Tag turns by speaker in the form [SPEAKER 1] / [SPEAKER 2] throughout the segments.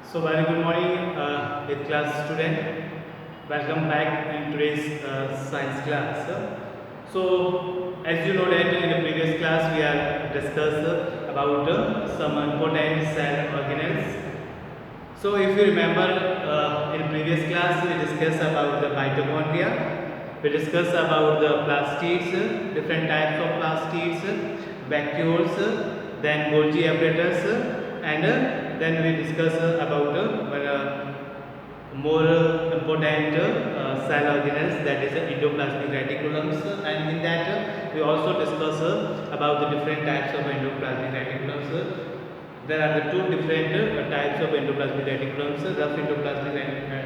[SPEAKER 1] So very good morning, with class student. Welcome back in today's science class. So as you know that in the previous class we have discussed about some important cell organelles. So if you remember, in previous class we discussed about the mitochondria, we discussed about the plastids, different types of plastids, vacuoles, then Golgi apparatus, and then we discussed about more important cell organelles, that is endoplasmic reticulums, and in that we also discuss about the different types of endoplasmic reticulums. There are the two different types of endoplasmic reticulums, rough endoplasmic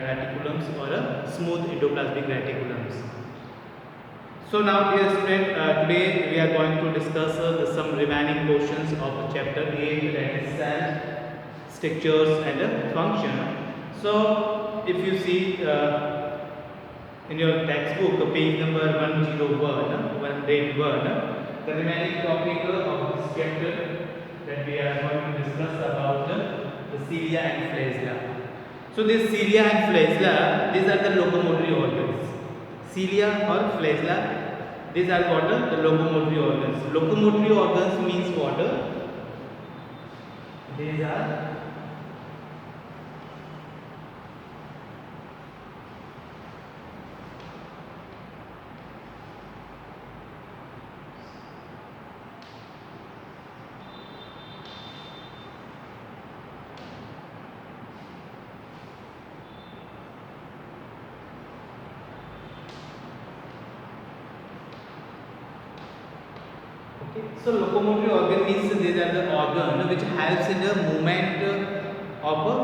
[SPEAKER 1] reticulums or smooth endoplasmic reticulums. So now dear student, today we are going to discuss some remaining portions of chapter 8, that is cell structures and function. So if you see in your textbook page number 101, the remaining topic of this chapter that we are going to discuss about the cilia and flagella. So this cilia and flagella, these are the locomotory organs. Cilia or flagella, these are what the locomotory organs. Locomotory organs means what? These are so locomotory organ means these are the organ which helps in the movement of a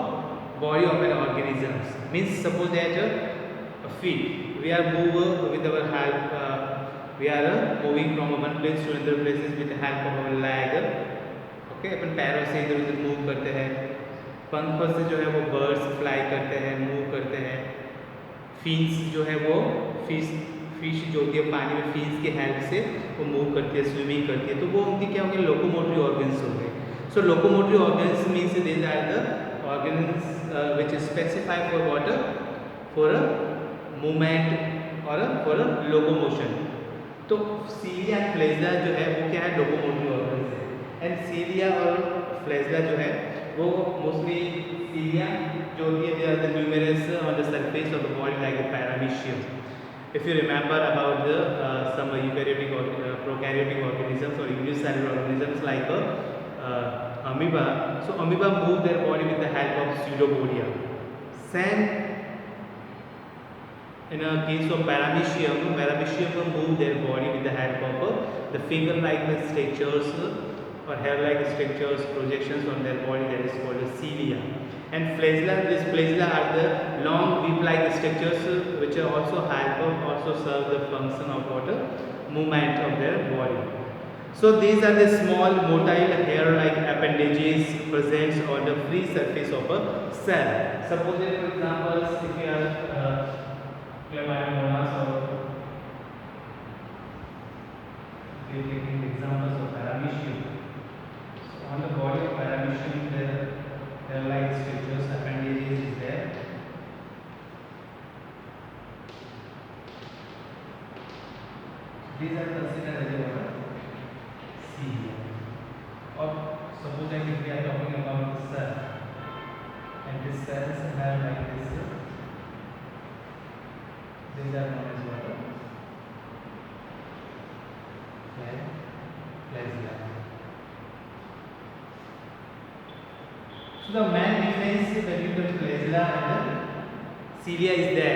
[SPEAKER 1] body of an organism. Means suppose that feet, we are move with our help, we are moving from one place to another places with the help of our leg. Okay, अपन पैरों से इधर उधर move करते हैं, पंखों से जो है वो बर्ड्स फ्लाई करते हैं, मूव करते हैं, फिन्स जो है वो फिश जो होती है पानी में फिन्स के हेल्प से वो मूव करती है, स्विमिंग करती है, तो वो उनकी क्या हो गए, लोकोमोटरी ऑर्गन्स हो गए. So locomotory organs means these are the organs which specify for what, for movement और फॉर लोकोमोशन. तो सीलिया एंड फ्लैजेला जो है वो क्या है, लोकोमोटरी ऑर्गन्स है. एंड सीलिया और फ्लैजेला जो है वो मोस्टली सीलिया जो होती है, they are the numerous on the surface of the body like the paramecium. If you remember about the some eukaryotic or prokaryotic organisms or unicellular organisms like amoeba, so amoeba move their body with the help of pseudopodia. Same in a case of paramecium will move their body with the help of the finger-like structures or hair-like structures, projections on their body, that is called the cilia. And flagella, these flagella are the long whip-like structures which are also help or also serve the function of water movement of their body. So these are the small motile hair-like appendages present on the free surface of a cell. Suppose that for example, if you are Chlamydomonas or we are taking examples of paramecium. So on the body of paramecium there are like structures, appendages is there. These are considered as a cilia. Or suppose that if we are talking about the cell, and this cells have like this, these are known as what? Flagella. So the main difference between the flagella and the cilia is that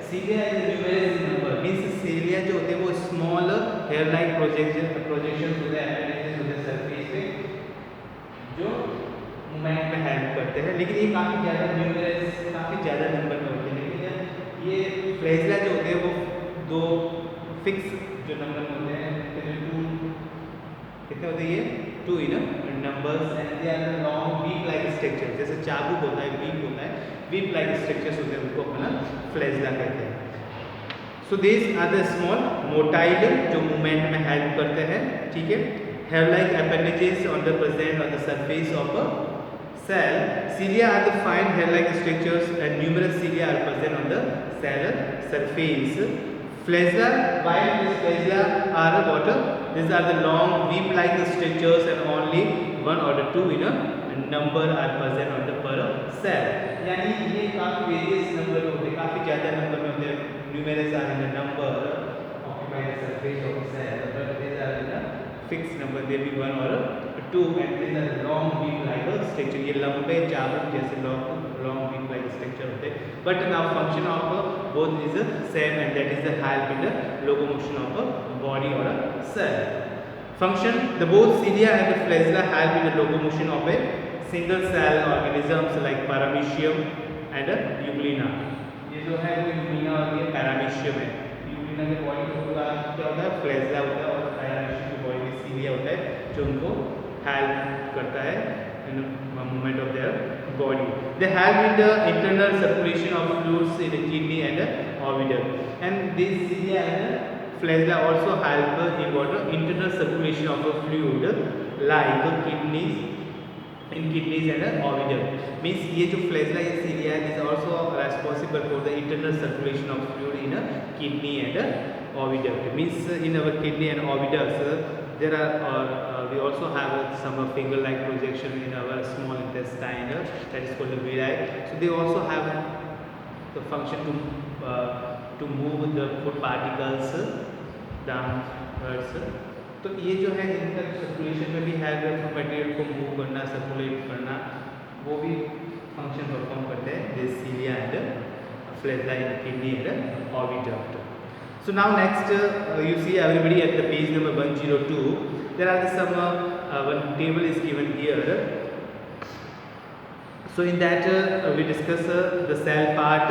[SPEAKER 1] cilia is a numerous number, means cilia जो होते हैं वो small hair like projections होते हैं, appendages होते हैं surface पे जो मूवमेंट में हेल्प करते हैं, लेकिन ये काफ़ी ज़्यादा न्यूमरस, काफ़ी ज़्यादा नंबर में होते हैं. लेकिन ये फ्लैजेला जो होते हैं वो दो फिक्स जो नंबर में होते हैं, कितने होते हैं ये 2 in numbers, and they are long whip like structure, जैसे चाबुक होता है, वीप होता है, वीप लाइक स्ट्रक्चर्स होते हैं, उनको अपना फ्लैजेला कहते हैं. So this are the small motile जो मूवमेंट में हेल्प करते हैं, ठीक है. Hair like appendages on the present on the surface of a cell, cilia are the fine hair-like structures and numerous cilia are present on the cell surface. Flagella, while these flagella are what? These are the long beam-like structures and only one or the two in a number are present on the per cell. यानी ये काफी various number में होते हैं, काफी ज़्यादा number में होते हैं. Numerous are in the number occupy the surface of the cell, but these are in a fixed number. They be one or two, and these are long beam-like structure. ये लंबे चावल जैसे long beam-like structure होते हैं. But now function of both is the same, and that is the help in the locomotion of a body or a cell. Function: the both cilia and the flagella help in the locomotion of a single cell organisms like paramecium and euglena. ये जो है वो euglena और ये paramecium है. euglena के body का क्या होता है? flagella होता है, और paramecium की बॉडी में cilia होता है जो उनको help करता है in the movement of their body. They help in the internal circulation of fluids in the kidney and the oviduct. And these cilia and flagella also help in what? Internal circulation of the fluid like kidneys and oviduct. Means ये जो flagella या cilia is also responsible for the internal circulation of fluid in a kidney and oviduct. Means in our kidney and oviducts there are we also have some finger-like projection in our small intestine that is called the villi. So they also have the function to move the food particles downwards. तो ये जो है इनका circulation में भी है, material को move करना, सर्कुलेट करना, वो भी फंक्शन परफॉर्म करते हैं. This cilia and flagella in kidney and oviduct. So now next you see everybody at the page number 102. There are some one table is given here. So in that we discuss the cell part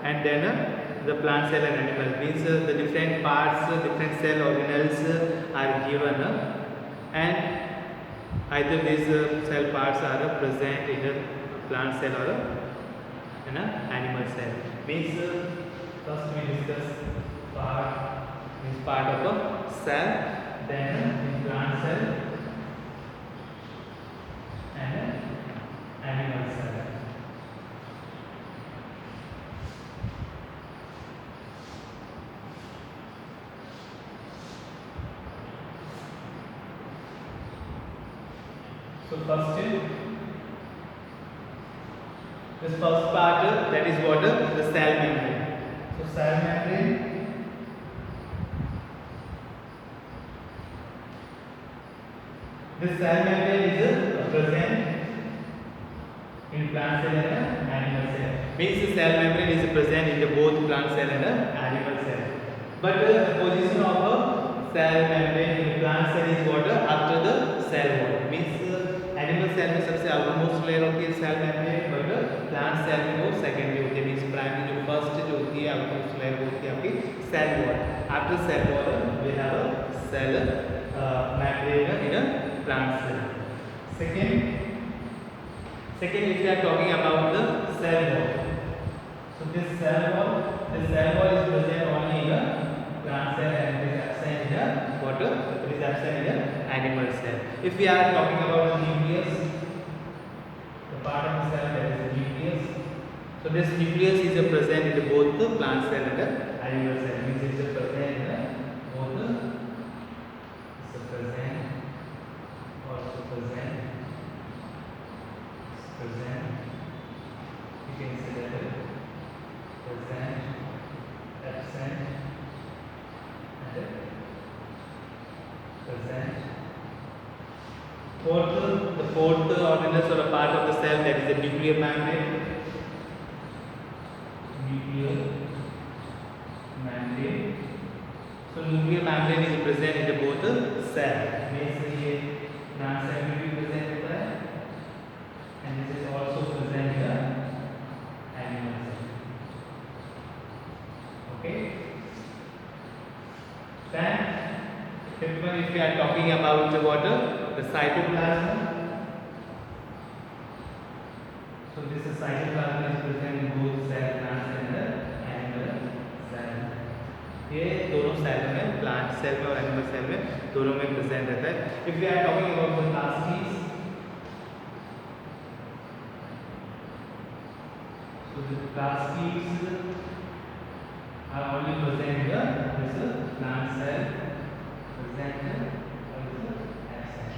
[SPEAKER 1] and then the plant cell and animal. Means the different parts, different cell organelles are given, and either these cell parts are present in a plant cell or in an animal cell. Means first we discuss part of a cell, then plant cell and animal cell. So first this first part that is what? The cell membrane. So cell membrane, this cell membrane is present in plant cell and animal cell. Means the cell membrane is present in the both plant cell and animal cell. But the position of a cell membrane in plant cell is what? After the cell wall. Means animal cell में सबसे outermost layer होती है cell membrane, but plant cell में वो secondary होती है. Means primary जो first जो होती है outermost layer वो होती है आपकी cell wall. After cell wall we have a cell membrane in a plant cell. Second if we are talking about the cell wall. So this cell wall is present only in a plant cell and it is absent in a what? It is absent in a animal cell. If we are talking about the nucleus, the part of the cell that is the nucleus. So this nucleus is present in both the plant cell and the animal cell. Means it is present in both the present. You can say that present, absent, and present. The fourth organelle or a part of the cell that is the nuclear membrane. So nuclear membrane is present in both cell. Means ये plant cell में भी present होता है, and this is also present in the animal cell. Okay. Then fifth one, if we are talking about the water, the cytoplasm. So this is cytoplasm is present in both cell, plant cell and animal cell. ये दोनों cell में, plant cell में और animal cell में दोनों में present रहता है. If we are talking about the plasmids, So the plastids are only present here. This plant cell present or is absent.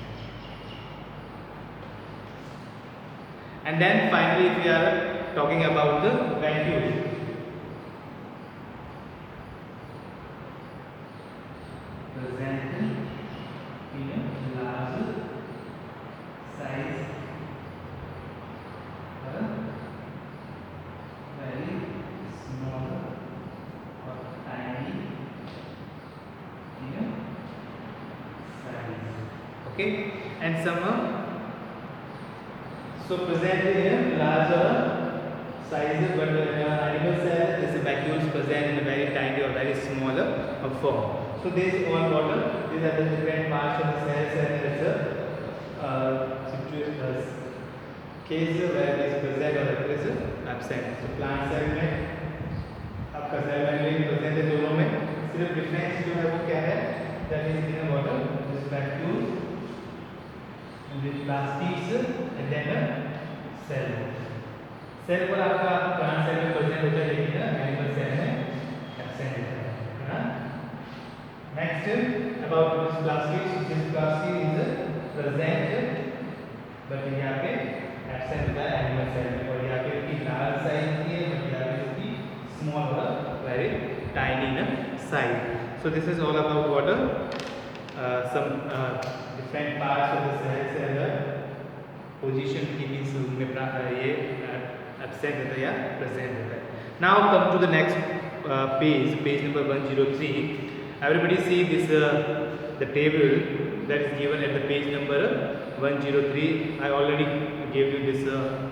[SPEAKER 1] And then finally, if we are talking about the vacuole, present in a large size or very small or tiny in a size. Okay, and some so present in a larger size, but in animal cell this vacuole is present in a very tiny or very smaller form. So this is all water. These are the different parts of the cells, and it's a case where it is present or it is absent. So plant cell में आपका cell membrane present है दोनों में, सिर्फ difference जो है वो क्या है, that is in water this vacuole and this plastids and then a cell. Cell पर आपका प्लांट सेल में प्रेजेंट होता है लेकिन एनिमल सेल में एब्सेंट होता है ना. Next about this plastids is present but यहाँ पे एब्सेंट होता है एनिमल सेल में, और यहाँ पे इसकी लार्ज साइज की है और यहाँ पे इसकी स्मॉल और very tiny in size. So this is all about water. Some different parts of the cells and the position की means उनमें ये absent होता है या present होता है. Now come to the next page number 103. Everybody see this the table that is given at the page number 103. I already gave you this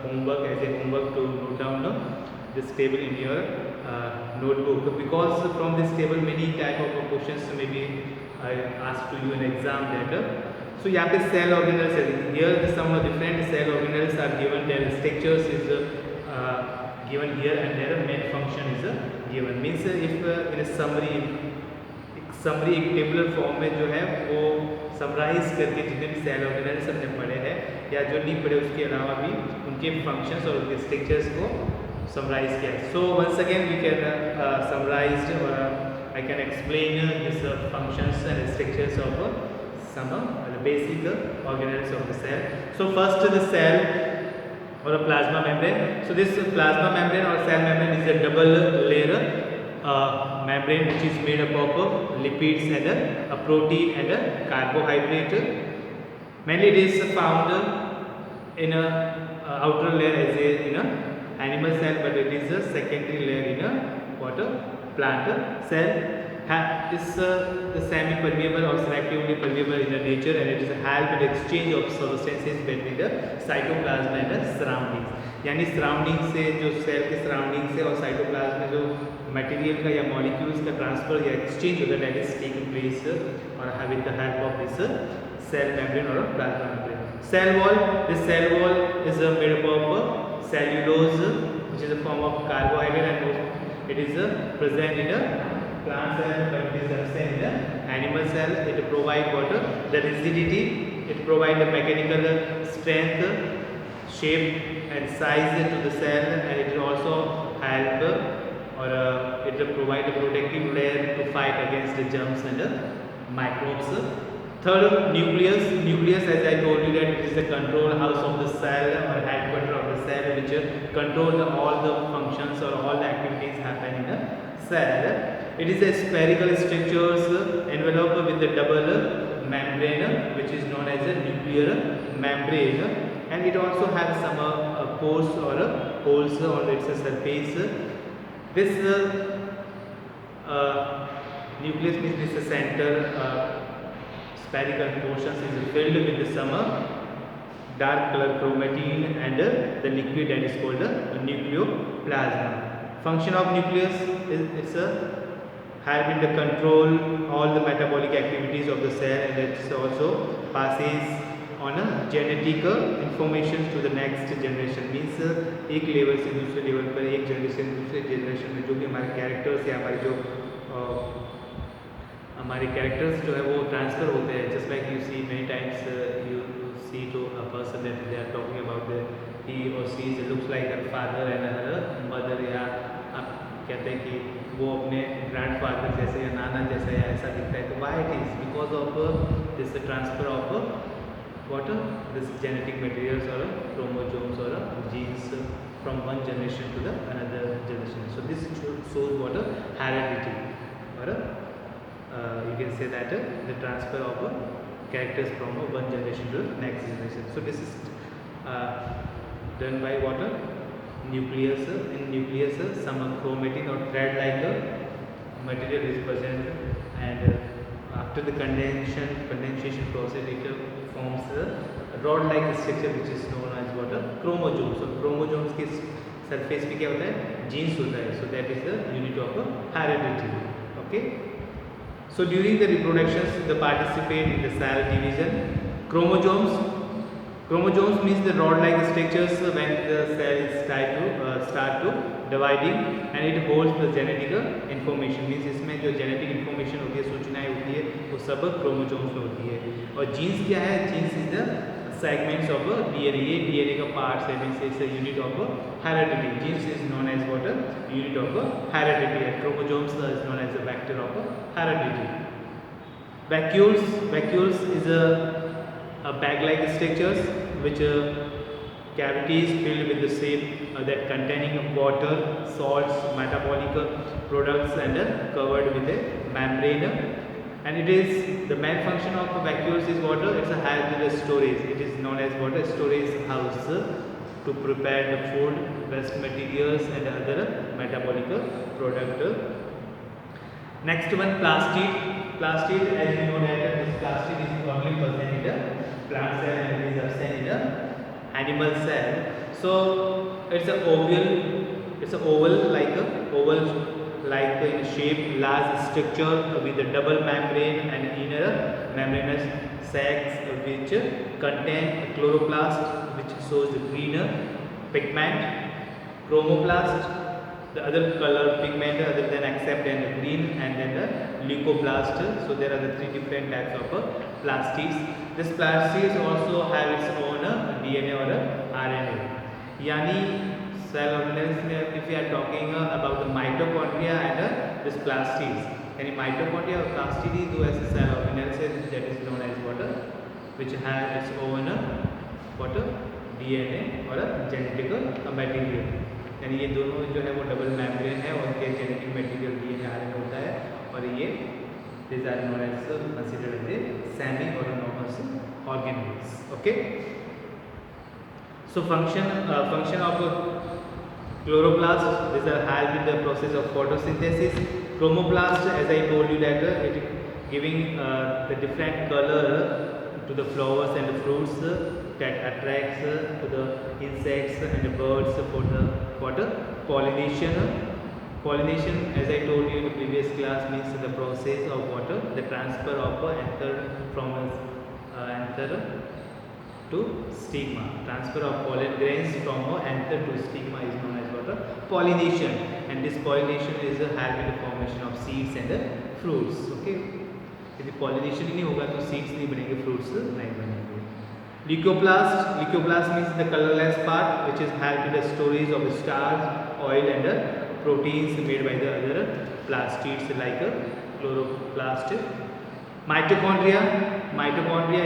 [SPEAKER 1] homework as a homework to note down this table in your notebook, because from this table many type of questions may be asked to you in exam later. So यहाँ पे cell organelles है. Here some different cell organelles are given. Their structures is given here and their main function is given. Means if in a summary एक tabular form में जो है वो summarise करके जितने भी सेल ऑर्गेनेल्स हमने पढ़े हैं या जो नहीं पढ़े उसके अलावा भी उनके फंक्शंस और उनके स्ट्रक्चर्स को समराइज किया. So once again we can summarize और I can explain this functions and structures of some basic organelles of the cell. So first the cell or a plasma membrane. So this plasma membrane or cell membrane is a double layer membrane which is made up of lipids and a protein and a carbohydrate. Mainly it is found in a outer layer as in a animal cell, but it is a secondary layer in a plant cell. Is the semi-permeable or selectively permeable in nature, and it is help in exchange of substances between the cytoplasm and the surroundings. यानी surrounding से जो cell के surrounding से और cytoplasm में जो material का या मॉलिक्यूल्स का ट्रांसफर या एक्सचेंज होता है दैट इज टेकिंग प्लेस और with the help of this cell membrane और plasma membrane. Cell wall, this cell wall is made up of cellulose which is a form of carbohydrate, and it is present in a plant cell but it is absent in the animal cell. It provides water, the rigidity, it provides the mechanical strength, shape and size to the cell, and it will also help or it will provide a protective layer to fight against the germs and microbes. Third, nucleus. Nucleus, as I told you, that it is the control house of the cell or headquarter of the cell, which controls all the functions or all the activities happen in a cell. It is a spherical structures enveloped with the double membrane, which is known as a nuclear membrane, and it also has some pores or holes on its surface. This nucleus means this center spherical portions is filled with some dark color chromatin and the liquid that is called nucleoplasm. Function of nucleus is it's help in the control all the metabolic activities of the cell, and it also passes on a genetic information to the next generation. Means एक level से दूसरे level पर, एक generation दूसरे generation में जो भी हमारे कैरेक्टर्स या हमारे जो हमारे कैरेक्टर्स जो है वो ट्रांसफ़र होते हैं. Just like you see many times you see to a person that they are talking about the he or she looks like her father and her mother, या आप कहते हैं कि वो अपने ग्रैंडफादर जैसे या नाना जैसा या ऐसा दिखता है, तो why it is because of this transfer of what this genetic materials or chromosomes or genes from one generation to the another generation. So this shows what heredity or you can say that the transfer of characters from one generation to the next generation. So this is done by what nucleus. In nucleus some chromatin or thread like material is present, and after the condensation process it forms a rod like structure which is known as what chromosomes. So chromosomes के surface पे क्या होता है, genes होता है. So that is the unit of heredity. Okay. So during the reproductions they participate in the cell division. Chromosomes means the rod-like structures when the cell start to dividing, and it holds the genetic information. Means इसमें जो genetic information होती है, सूचनाएं होती है, वो सब chromosomes में होती है. और genes क्या है? Genes is the segments of DNA. ये DNA का parts है, means it's a unit of heredity. Genes is known as what unit of heredity, and chromosomes is known as a vector of heredity. Vacuoles is a bag-like structures which cavities filled with the shape that containing water, salts, metabolic products, and covered with a membrane. And it is the main function of vacuoles is water. It's a hazardous storage. It is known as water storage house to prepare the food, waste materials, and other metabolic product. Next one, plastid. Plastid, as you know that this plastid is only present in the plant cell and it is absent in the animal cell. So it's a oval like in shape, large structure with a double membrane and inner membranous sacs which contain chloroplast, which shows the greener pigment, chromoplast, the other color pigment other than except and green, and then the leucoplast. So there are the three different types of plastids. This plastids also have its own DNA or RNA. Yani cell organelles में if we are talking about the mitochondria and this plastids, यानी mitochondria और plastid दो ऐसे cell organelles है that is known as what which have its own what DNA और genetic material. यानी ये दोनों जो है वो डबल मेम्ब्रेन है और उनके जेनेटिक मटेरियल DNA RNA होता है, और ये these are known as considered as semi autonomous organelles. Okay. So function of chloroplast, these are help in the process of photosynthesis. Chromoplast, as I told you that it giving the different color to the flowers and the fruits that attracts to the insects and the birds for the pollination. Pollination, as I told you in the previous class, means the process of water, the transfer of anther from anther to stigma. Transfer of pollen grains from anther to stigma is known as what pollination, and this pollination is help in the formation of seeds and fruits. Okay. यदि pollination ही नहीं होगा तो seeds नहीं बनेंगे, fruits नहीं बनेंगे. Leucoplast means the colorless part which is help in the storage of starch, oil, and proteins made by the other plastids like chloroplast. Mitochondria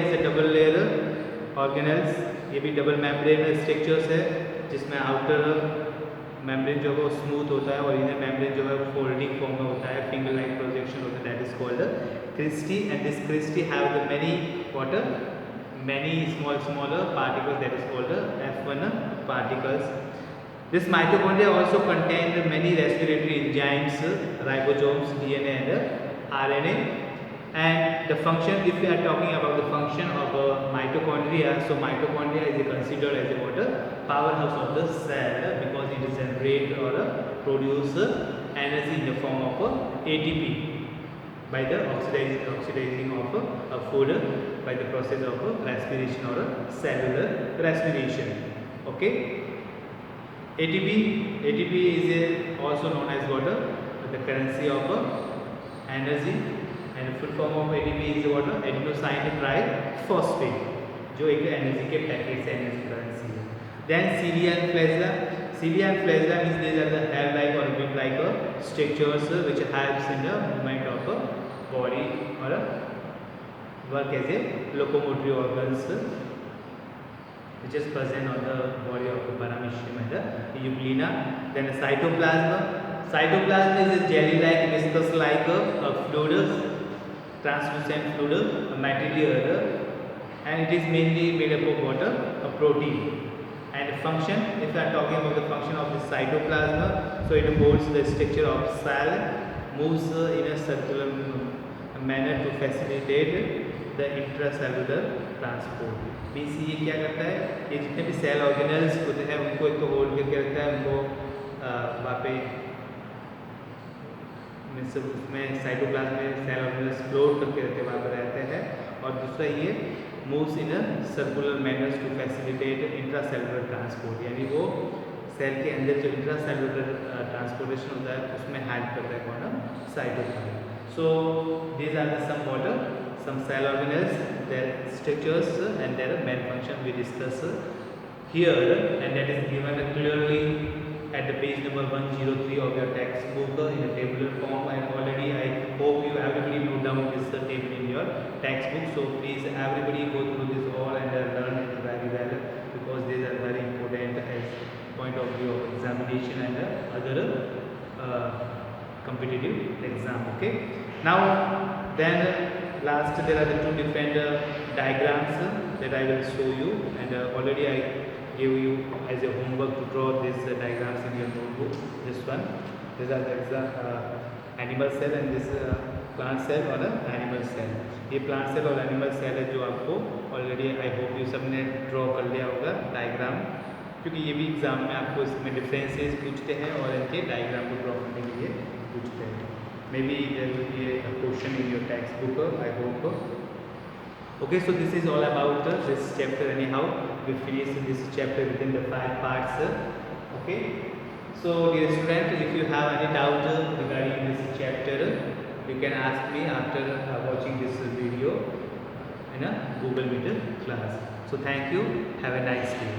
[SPEAKER 1] is a double layer organelles. ये भी double membrane structures है जिसमें outer membrane जो है वो smooth होता है और इनर मेम्ब्रेन जो है फोल्डिंग फॉर्म में होता है, फिंगर लाइक प्रोजेक्शन होता है, that is called cristae. And this cristae have the many smaller particles, that is called F1 particles. This mitochondria also contain many respiratory enzymes, ribosomes, DNA, and RNA. And the function, if we are talking about the function of mitochondria, so mitochondria is considered as a what powerhouse of the cell because it generate or produce energy in the form of ATP by the oxidizing of food by the process of respiration or cellular respiration. Okay. ATP is also known as what the currency of energy, and full form of ATP is what adenosine triphosphate, जो एक energy के package से energy currency है. Then cilia and flagella. Cilia and flagella means these are the hair-like or whip-like structures which helps in the movement of a body or work as a locomotive organs which is present on the body of the paramecium and the euglena. Then the cytoplasm. Cytoplasm is a jelly-like, viscous-like fluid, translucent fluid, a material, and it is mainly made up of water, a protein. And function, if I am talking about the function of the cytoplasm, so it holds the structure of cell, moves in a circular manner to facilitate the intracellular transport. BC ये क्या करता है, ये जितने भी cell organelles होते हैं उनको एक तो होल्ड करके रखता है, उनको वहाँ पे उसमें साइटोप्लाज्म में सेल ऑर्गेनल्स फ्लोट करके रहते हैं, वहाँ पर रहते हैं. और दूसरा ये moves in circular manners to facilitate intracellular transport, यानी वो सेल के अंदर जो इंट्रासेलुलर ट्रांसपोर्टेशन होता है उसमें हेल्प करता है कौन, cytoplasm. So these are the some water some cell organelles, their structures and their main function we discuss here, and that is given clearly at the page number 103 of your textbook in a tabular form. And already I hope you everybody note down this table in your textbook, so please everybody go through this all and learn it very well, because these are very important as point of view of examination and other competitive exam. Okay, now then last there are the two different diagrams that I will show you, and already I gave you as a homework to draw these diagrams in your notebook. This one, these are the animal cell and this plant cell और animal cell. ये plant cell और animal cell है जो आपको already I hope you सबने draw कर लिया होगा डायग्राम, क्योंकि ये भी एग्जाम में आपको इसमें डिफरेंसेस पूछते हैं और इनके डायग्राम को ड्रॉ करने के लिए पूछते हैं. Maybe there will be a question in your textbook, I hope. Okay, so this is all about this chapter. Anyhow, we finished this chapter within the 5 parts. Okay, so dear student, if you have any doubt regarding this chapter, you can ask me after watching this video in a Google Meet class. So thank you, have a nice day.